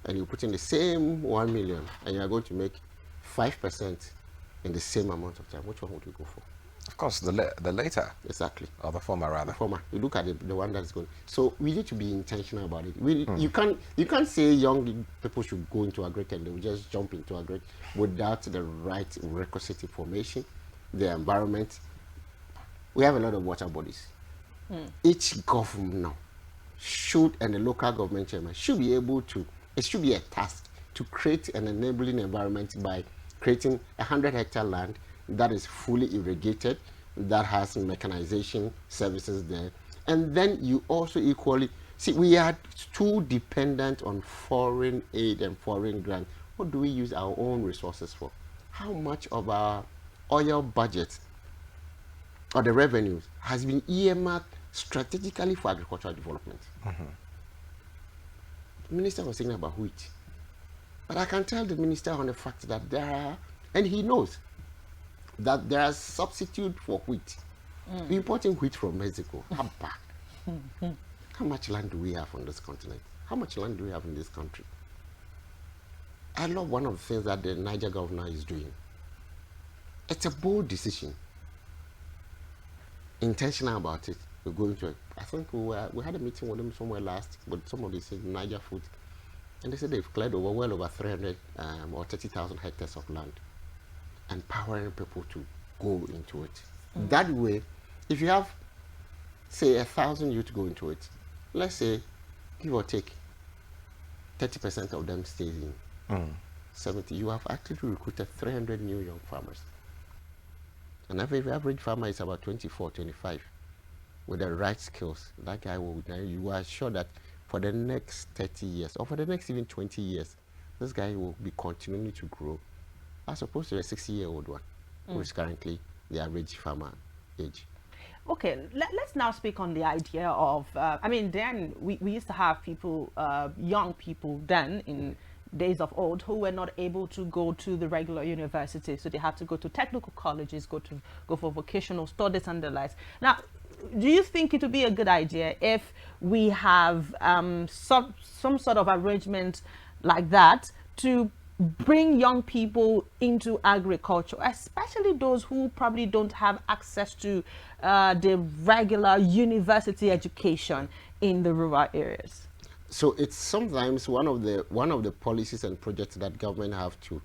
and you put in the same 1 million, and you are going to make 5% in the same amount of time, which one would you go for? Of course, the later. Exactly. Or the former, rather. The former. You look at the one that's going. So we need to be intentional about it. You can't say young people should go into agric and they will just jump into agric without the right requisite information, the environment. We have a lot of water bodies. Each government now should, and the local government chairman should be able to, it should be a task to create an enabling environment by creating 100-hectare land that is fully irrigated, that has mechanization services there. And then you also equally, see, we are too dependent on foreign aid and foreign grants. What do we use our own resources for? How much of our oil budget or the revenues has been earmarked strategically for agricultural development? The minister was saying about wheat. But I can tell the minister on the fact that there are, and he knows, that there are substitute for wheat. Importing wheat from Mexico, How much land do we have on this continent? How much land do we have in this country? I love one of the things that the Niger governor is doing. It's a bold decision. Intentional about it. We're going to, I think we had a meeting with them somewhere last, but somebody said Niger Food, and they said they've cleared well over 300 or 30,000 hectares of land, empowering people to go into it. That way, if you have, say, 1,000 youth go into it, let's say, give or take, 30% of them stays in 70, you have actually recruited 300 new young farmers. And average farmer is about 24, 25. With the right skills, that guy will, you are sure that for the next 30 years, or for the next even 20 years, this guy will be continuing to grow, as opposed to a 60-year-old one, who is currently the average farmer age. Okay, let's now speak on the idea of, I mean, then we used to have people, young people then in days of old, who were not able to go to the regular university. So they had to go to technical colleges, go for vocational studies and the likes. Now, do you think it would be a good idea if we have some sort of arrangement like that to bring young people into agriculture, especially those who probably don't have access to the regular university education in the rural areas? So it's sometimes one of the policies and projects that government have to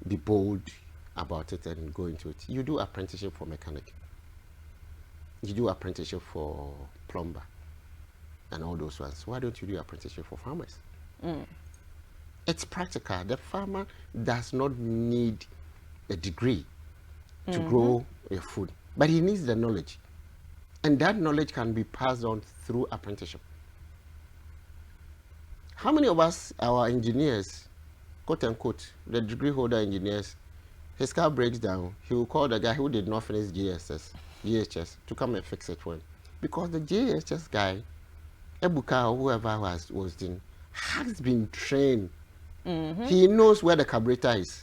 be bold about it and go into it. You do apprenticeship for mechanic. You do apprenticeship for plumber and all those ones. Why don't you do apprenticeship for farmers? It's practical. The farmer does not need a degree to grow a food, but he needs the knowledge. And that knowledge can be passed on through apprenticeship. How many of us, our engineers, quote unquote, the degree holder engineers, his car breaks down, he will call the guy who did not finish GHS to come and fix it for him. Because the GHS guy, Ebuka or whoever was doing, has been trained. He knows where the carburetor is.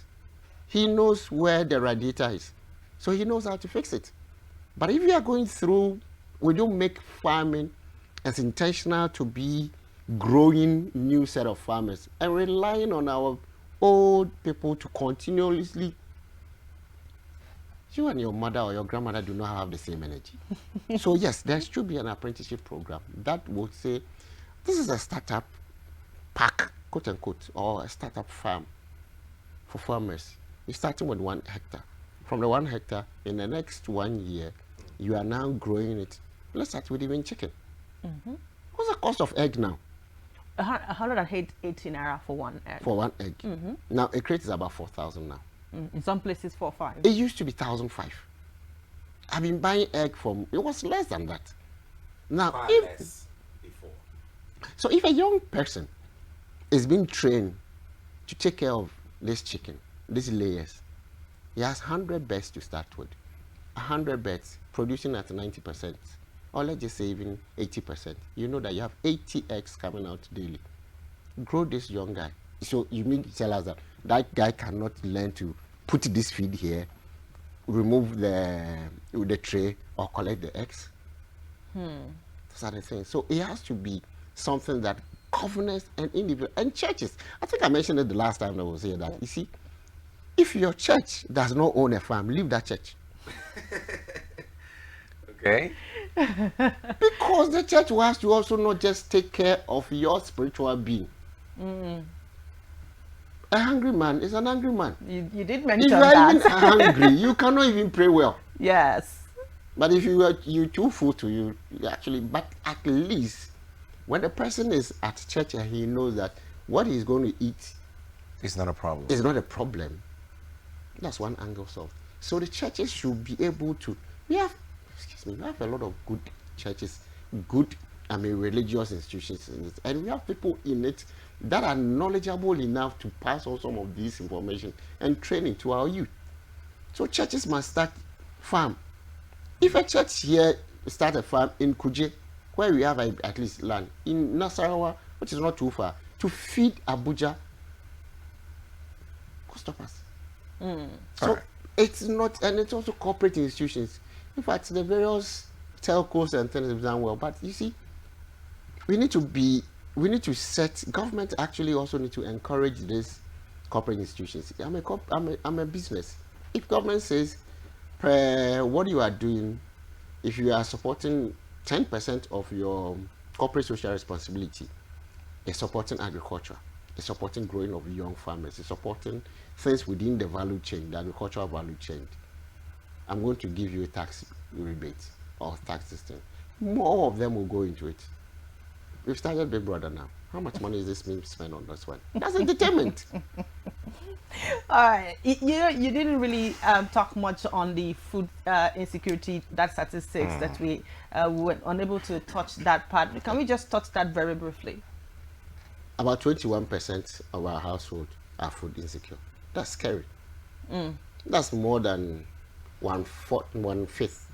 He knows where the radiator is. So he knows how to fix it. But if you are going through, we don't make farming as intentional to be growing new set of farmers and relying on our old people to continuously. You and your mother or your grandmother do not have the same energy. So yes, there should be an apprenticeship program that would say, this is a startup park, quote unquote, or a startup farm for farmers. You're starting with 1 hectare. From the 1 hectare, in the next 1 year, you are now growing it. Let's start with even chicken. What's the cost of egg now? 180 naira for 1 egg. For 1 egg. Now, a crate is about 4,000 now. In some places, 4-5. It used to be 1,500. I've been buying egg from, it was less than that. Now, so if a young person is being trained to take care of this chicken, these layers, he has 100 birds to start with. 100 birds producing at 90%, or let's just say even 80%. You know that you have 80 eggs coming out daily. Grow this young guy. So you mean to tell us that that guy cannot learn to put this feed here, remove the tray, or collect the eggs? Those are the things. So it has to be something that governors and individuals and churches. I think I mentioned it the last time I was here that, you see, if your church does not own a farm, leave that church. Okay. Because the church has to also not just take care of your spiritual being. A hungry man is an angry man. You did If mention you are that. even hungry, you cannot even pray well. Yes. But if you too full to you actually, but at least when the person is at church and he knows that what he's going to eat It's not a problem. is not a problem, that's one angle solved. So the churches should be able to. We have a lot of good churches, good religious institutions in it, and we have people in it that are knowledgeable enough to pass on some of this information and training to our youth. So churches must start farm. If a church here start a farm in Kuje, where we have at least land, in Nasarawa, which is not too far, to feed Abuja, go stop us. So Alright. it's not, and it's also corporate institutions. In fact, the various telcos and things have done well, but you see, we need to set, government actually also need to encourage these corporate institutions. I'm a business. If government says, per what you are doing, if you are supporting 10% of your corporate social responsibility, it's supporting agriculture, it's supporting growing of young farmers, it's supporting things within the value chain, the agricultural value chain, I'm going to give you a tax rebate or tax system. More of them will go into it. We've started Big Brother now. How much money is this being spent on this one? That's entertainment. All right, you didn't really talk much on the food insecurity, that statistics that we were unable to touch that part. Can we just touch that very briefly? About 21% of our household are food insecure. That's scary. That's more than one fifth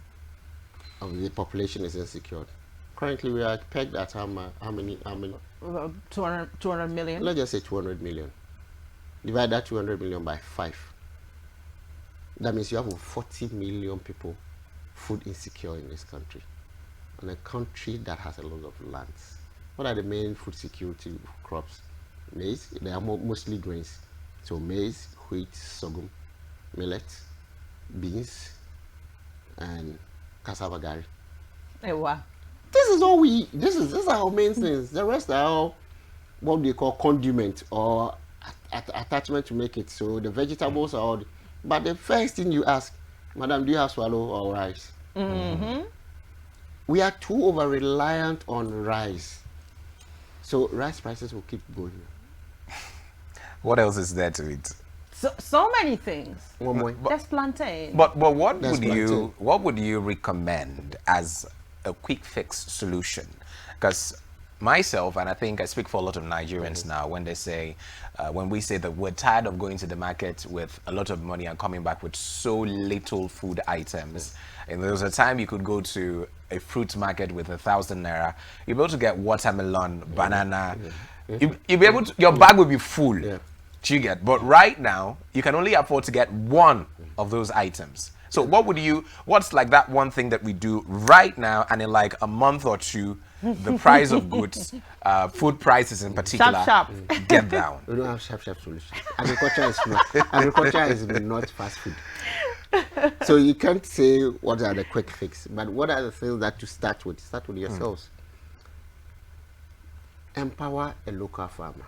of the population is insecure. Currently, we are pegged at how many? 200 million. Let's just say 200 million. Divide that 200 million by 5. That means you have 40 million people food insecure in this country. And a country that has a lot of lands. What are the main food security crops? Maize. They are mostly grains. So maize, wheat, sorghum, millet, beans, and cassava gari. Hey, wow. This is our main things. The rest are all what they call condiment or attachment to make it. So the vegetables are all, but the first thing you ask, Madam, do you have swallow or rice? We are too over reliant on rice. So rice prices will keep going. What else is there to it? So many things. One more. There's plantain. But what That's would you recommend as a quick fix solution? Because myself, and I think I speak for a lot of Nigerians now, when they say, when we say that we're tired of going to the market with a lot of money and coming back with so little food items. And there was a time you could go to a fruit market with 1,000 naira, you'll be able to get watermelon, banana. You'll be able to, your bag will be full. You get, but right now you can only afford to get one of those items. So what's like that one thing that we do right now, and in like a month or two, the price of goods, food prices in particular, Sharp. get down? We don't have sharp solutions. Agriculture is not fast food. So you can't say what are the quick fix, but what are the things that to start with? Start with yourselves. Empower a local farmer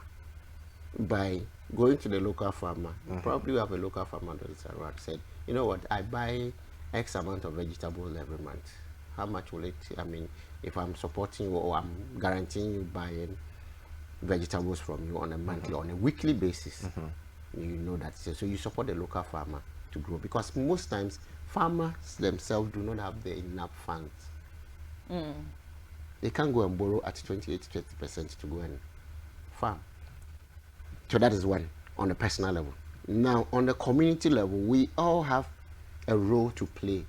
by going to the local farmer. Probably you have a local farmer that is around, said, you know what, I buy X amount of vegetables every month. How much will it, I mean, if I'm supporting you or I'm guaranteeing you buying vegetables from you on a monthly, on a weekly basis, you know that. So you support the local farmer to grow, because most times farmers themselves do not have the enough funds. They can't go and borrow at 28 to 30% to go and farm. So that is one, on a personal level. Now, on the community level, we all have a role to play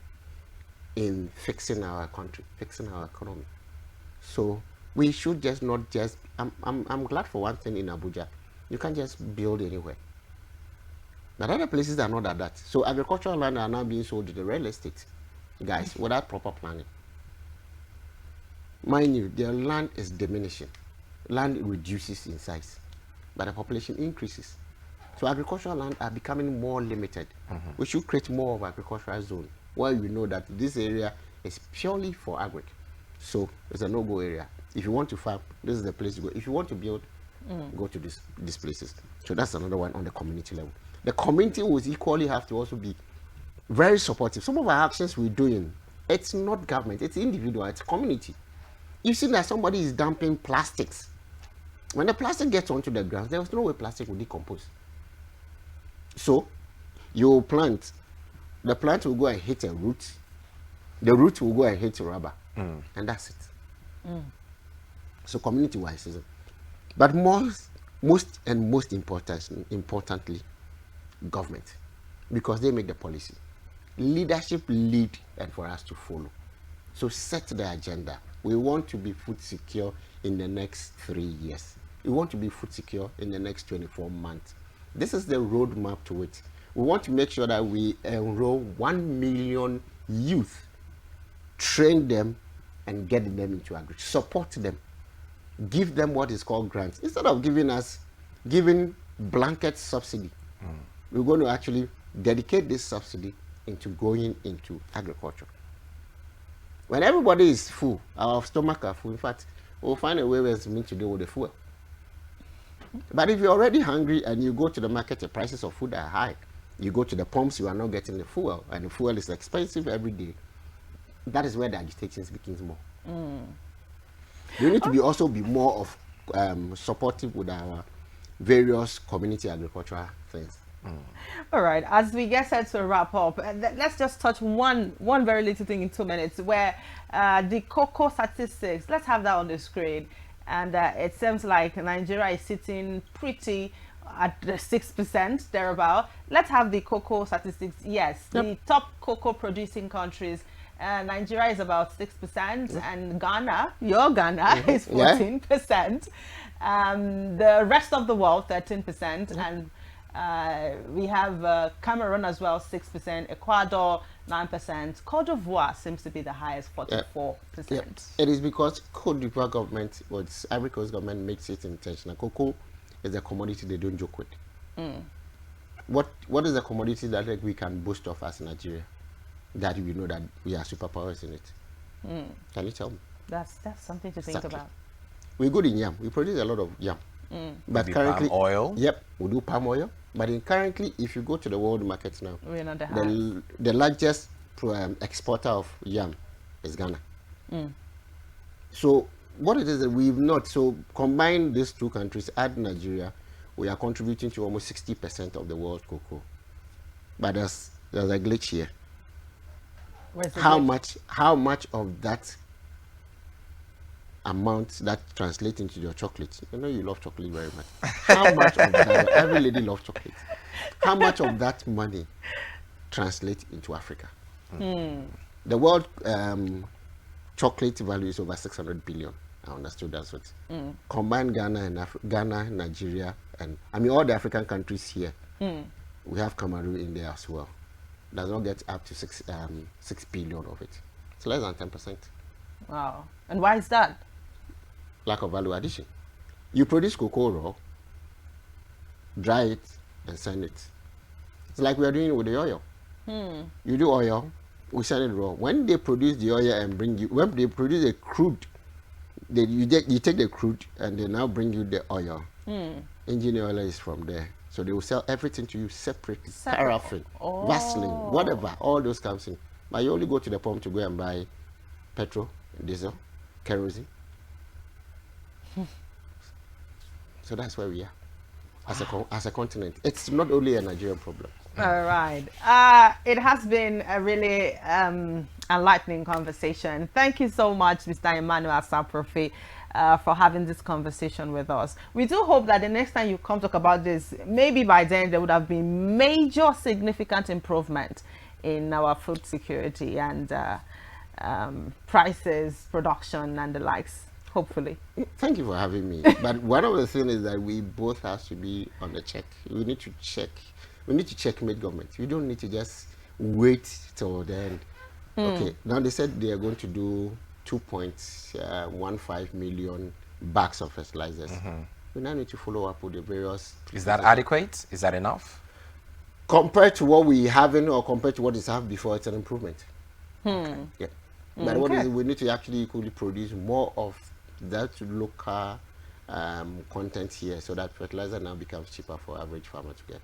in fixing our country, fixing our economy. So we should just not just, I'm glad for one thing in Abuja, you can't just build anywhere. But other places are not at that. So agricultural land are now being sold to the real estate guys without proper planning. Mind you, their land is diminishing. Land reduces in size, but the population increases. So agricultural land are becoming more limited. We should create more of agricultural zone where you know that this area is purely for agric. So it's a no-go area. If you want to farm, this is the place to go. If you want to build, go to these places. So that's another one on the community level. The community will equally have to also be very supportive. Some of our actions we're doing, it's not government, it's individual, it's community. You see that somebody is dumping plastics. When the plastic gets onto the ground, there's no way plastic will decompose. So you plant, the plant will go and hit a root, the root will go and hit rubber, and that's it. So community-wise, isn't it? But most importantly, government, because they make the policy. Leadership lead and for us to follow. So set the agenda. We want to be food secure in the next 3 years. We want to be food secure in the next 24 months. This is the roadmap to it. We want to make sure that we enroll 1 million youth train them and get them into agriculture, support them, give them what is called grants. Instead of giving blanket subsidy, we're going to actually dedicate this subsidy into going into agriculture. When everybody is full, our stomach are full. In fact, we'll find a way where it's meant to deal with the fuel. But if you're already hungry and you go to the market, the prices of food are high. You go to the pumps, you are not getting the fuel, and the fuel is expensive every day. That is where the agitation begins more. You need to be more of supportive with our various community agricultural things. All right, as we get set to wrap up, let's just touch one very little thing in 2 minutes, where the cocoa statistics, let's have that on the screen. And it seems like Nigeria is sitting pretty at the 6% thereabout. Let's have the cocoa statistics. Yes, the top cocoa producing countries. Nigeria is about 6%, and Ghana, your Ghana, is 14%. The rest of the world, 13%, and we have Cameroon as well, 6%, Ecuador, 9%. Cote d'Ivoire seems to be the highest, 44%. It is because Cote d'Ivoire government, or the Ivory Coast government, makes it intentional. Cocoa is a commodity they don't joke with. What is a commodity that we can boast of as Nigeria, that we know that we are superpowers in it? Can you tell me? That's something to think about. We're good in yam. We produce a lot of yam. But Maybe currently, palm oil. Yep, we do palm oil. But currently, if you go to the world market now, We're not the highest. the largest exporter of yam is Ghana. So what it is that we've not, so combine these two countries, add Nigeria, we are contributing to almost 60% of the world's cocoa. But there's a glitch here. Where's the How glitch? much of that amount that translates into your chocolate? You know you love chocolate very much. How much of that, every lady loves chocolate. How much of that money translates into Africa? The world chocolate value is over 600 billion. I understood that's what. Combine Ghana and Ghana, Nigeria, and I mean all the African countries here. We have Cameroon in there as well. Does not get up to 6 billion of it. It's less than 10%. Wow. And why is that? Lack of value addition. You produce cocoa raw, dry it, and send it. It's like we are doing with the oil. You do oil, we send it raw. When they produce the oil and when they produce the crude, you take the crude and they now bring you the oil. Engine oil is from there. So they will sell everything to you separately. Paraffin, Vaseline, whatever, all those comes in. But you only go to the pump to go and buy petrol, diesel, kerosene. So that's where we are as a continent. It's not only a Nigerian problem. All right. It has been a really enlightening conversation. Thank you so much, Mr. Emmanuel Asaprofi, for having this conversation with us. We do hope that the next time you come talk about this, maybe by then there would have been major significant improvement in our food security and prices, production, and the likes. Hopefully. Thank you for having me. But one of the things is that we both have to be on the check. We need to check. We need to checkmate government. We don't need to just wait till the end. Okay. Now they said they are going to do 2.15 million bags of fertilizers. We now need to follow up with the various. Is that adequate? Is that enough? Compared to what we having or compared to what is have before, it's an improvement. Yeah. But what is it? We need to actually equally produce more of that local content here, so that fertilizer now becomes cheaper for average farmer to get.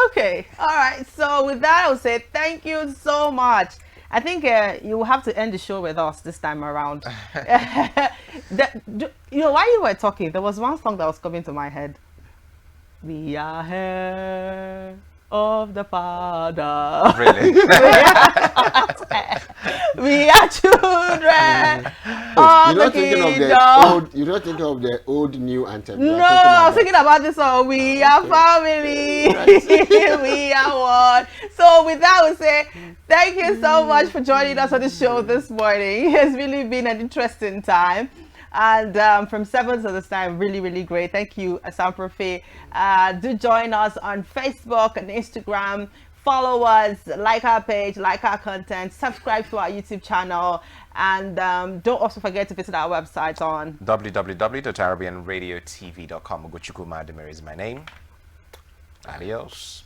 Okay. All right. So with that, I would say thank you so much. I think you will have to end the show with us this time around. You know, while you were talking, there was one song that was coming to my head. We are here of the Father. Really? We are children of the kingdom. You're not thinking of the old new anthem. No, I was thinking about this song. We are family. We are one. So with that, I would say thank you so much for joining us on the show this morning. It's really been an interesting time. And from 7 to this time, really, really great. Thank you, Asaprofi. Do join us on Facebook and Instagram. follow us, like our page, like our content, subscribe to our YouTube channel, and don't also forget to visit our website on www.arabianradiotv.com. Ugochukwu Madimere is my name. Adios.